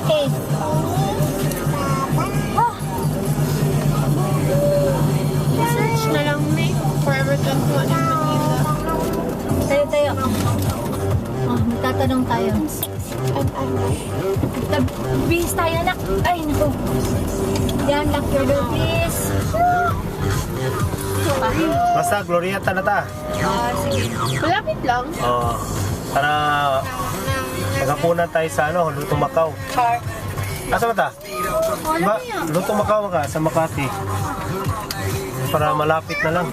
Okay. Search na lang ni Forever 21 in Manila. Tayo. Oh, magtatanong tayo. Please tayo, anak. Ay, naku. Yan, lock your door, please. Basta, Glorieta na ta. Sige. Malapit lang. Para magapunan tayo sa Lutong Macau. Char. Asa ba ta? Diba, Lutong Macau ka sa Makati. Para malapit na lang.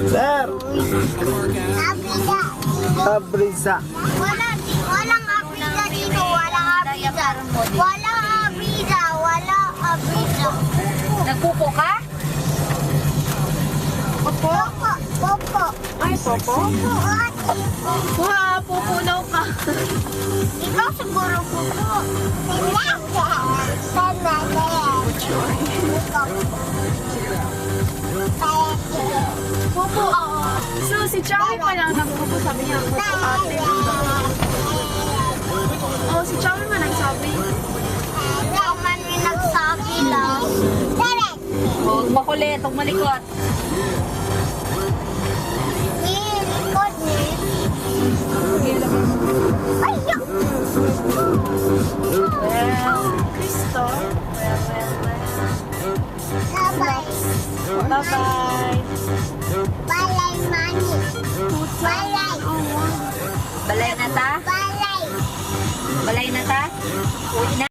Sir! Abrisa. Walang abrisa dito, walang abrisa. Walang abrisa. Nagpupo ka? Opo. Popo. Ay, Popo. Wow, pupunaw ka. Ikaw siguro popo. Pupo. So, si Chowi pa lang nagpupo. Sabi niya, pupo ate. Oh, si Chowi man nagsabi. Ikaw man may nagsabi lang. Huwag makulit, huwag malikot. Ikot ni. Ay, yak. Well, Kristo. Bye-bye. bye-bye. Balay mani. Balay. Balay na ta? Balay. Balay na ta? Uwi na.